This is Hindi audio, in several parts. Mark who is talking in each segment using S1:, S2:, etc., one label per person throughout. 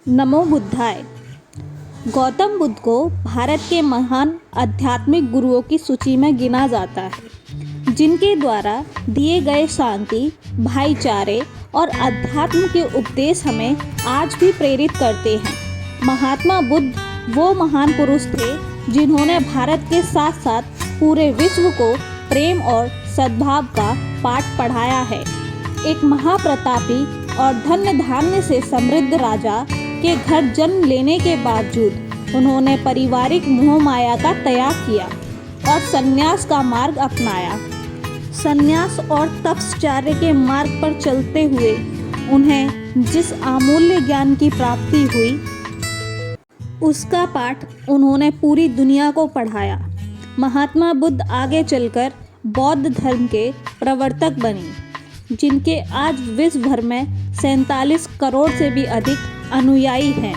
S1: नमो बुद्धाय। गौतम बुद्ध को भारत के महान आध्यात्मिक गुरुओं की सूची में गिना जाता है, जिनके द्वारा दिए गए शांति, भाईचारे और अध्यात्म के उपदेश हमें आज भी प्रेरित करते हैं। महात्मा बुद्ध वो महान पुरुष थे जिन्होंने भारत के साथ साथ पूरे विश्व को प्रेम और सद्भाव का पाठ पढ़ाया है। एक महाप्रतापी और धन्य धान्य से समृद्ध राजा के घर जन्म लेने के बावजूद उन्होंने पारिवारिक मोह माया का त्याग किया और संन्यास का मार्ग अपनाया। संन्यास और तपश्चर्या के मार्ग पर चलते हुए उन्हें जिस अमूल्य ज्ञान की प्राप्ति हुई, उसका पाठ उन्होंने पूरी दुनिया को पढ़ाया। महात्मा बुद्ध आगे चलकर बौद्ध धर्म के प्रवर्तक बने, जिनके आज विश्व भर में 47 करोड़ से भी अधिक अनुयायी हैं।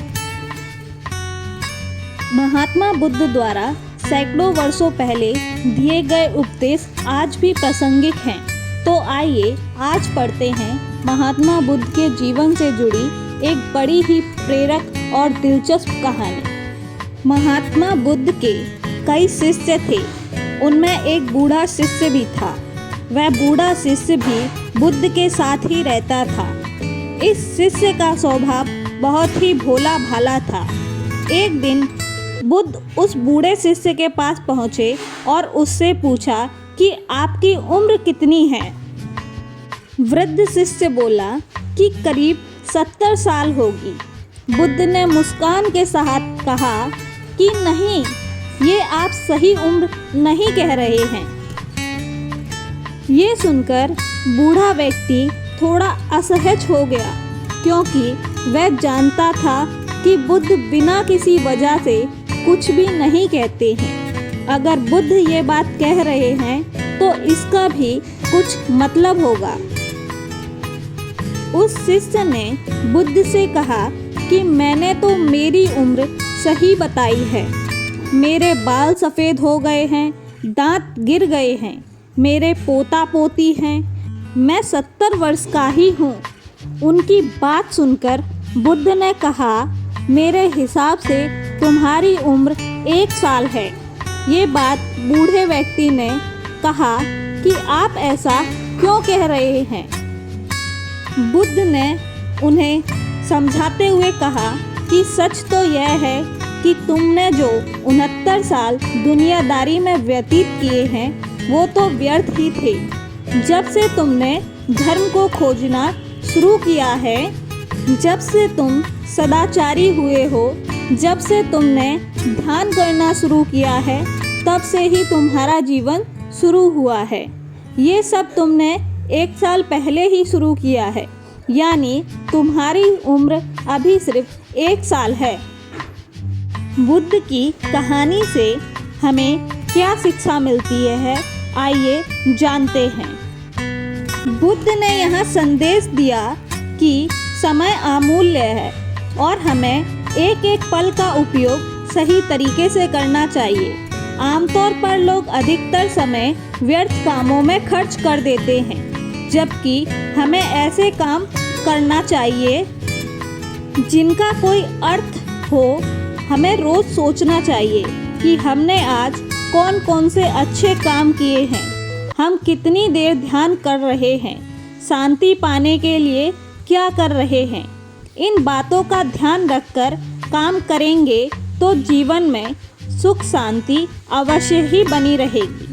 S1: महात्मा बुद्ध द्वारा सैकड़ों वर्षों पहले दिए गए उपदेश आज भी प्रासंगिक हैं। तो आइए आज पढ़ते हैं महात्मा बुद्ध के जीवन से जुड़ी एक बड़ी ही प्रेरक और दिलचस्प कहानी। महात्मा बुद्ध के कई शिष्य थे, उनमें एक बूढ़ा शिष्य भी था। वह बूढ़ा शिष्य भी बुद्ध के साथ ही रहता था। इस शिष्य का स्वभाव बहुत ही भोला भाला था। एक दिन बुद्ध उस बूढ़े शिष्य के पास पहुँचे और उससे पूछा कि आपकी उम्र कितनी है। वृद्ध शिष्य बोला कि करीब 70 साल होगी। बुद्ध ने मुस्कान के साथ कहा कि नहीं, ये आप सही उम्र नहीं कह रहे हैं। ये सुनकर बूढ़ा व्यक्ति थोड़ा असहज हो गया, क्योंकि वह जानता था कि बुद्ध बिना किसी वजह से कुछ भी नहीं कहते हैं। अगर बुद्ध ये बात कह रहे हैं तो इसका भी कुछ मतलब होगा। उस शिष्य ने बुद्ध से कहा कि मैंने तो मेरी उम्र सही बताई है। मेरे बाल सफ़ेद हो गए हैं, दांत गिर गए हैं, मेरे पोता पोती हैं, मैं 70 वर्ष का ही हूँ। उनकी बात सुनकर बुद्ध ने कहा, मेरे हिसाब से तुम्हारी उम्र 1 साल है। ये बात बूढ़े व्यक्ति ने कहा कि आप ऐसा क्यों कह रहे हैं। बुद्ध ने उन्हें समझाते हुए कहा कि सच तो यह है कि तुमने जो 69 साल दुनियादारी में व्यतीत किए हैं वो तो व्यर्थ ही थे। जब से तुमने धर्म को खोजना शुरू किया है, जब से तुम सदाचारी हुए हो, जब से तुमने ध्यान करना शुरू किया है, तब से ही तुम्हारा जीवन शुरू हुआ है। ये सब तुमने 1 साल पहले ही शुरू किया है, यानी तुम्हारी उम्र अभी सिर्फ 1 साल है। बुद्ध की कहानी से हमें क्या शिक्षा मिलती है, आइए जानते हैं। बुद्ध ने यह संदेश दिया कि समय अमूल्य है और हमें एक एक पल का उपयोग सही तरीके से करना चाहिए। आमतौर पर लोग अधिकतर समय व्यर्थ कामों में खर्च कर देते हैं, जबकि हमें ऐसे काम करना चाहिए जिनका कोई अर्थ हो। हमें रोज़ सोचना चाहिए कि हमने आज कौन कौन से अच्छे काम किए हैं, हम कितनी देर ध्यान कर रहे हैं, शांति पाने के लिए क्या कर रहे हैं। इन बातों का ध्यान रखकर काम करेंगे तो जीवन में सुख शांति अवश्य ही बनी रहेगी।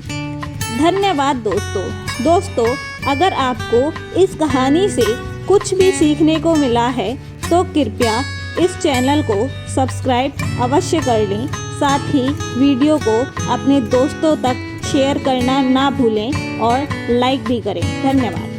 S1: धन्यवाद दोस्तों, अगर आपको इस कहानी से कुछ भी सीखने को मिला है तो कृपया इस चैनल को सब्सक्राइब अवश्य कर लें। साथ ही वीडियो को अपने दोस्तों तक शेयर करना ना भूलें और लाइक भी करें। धन्यवाद।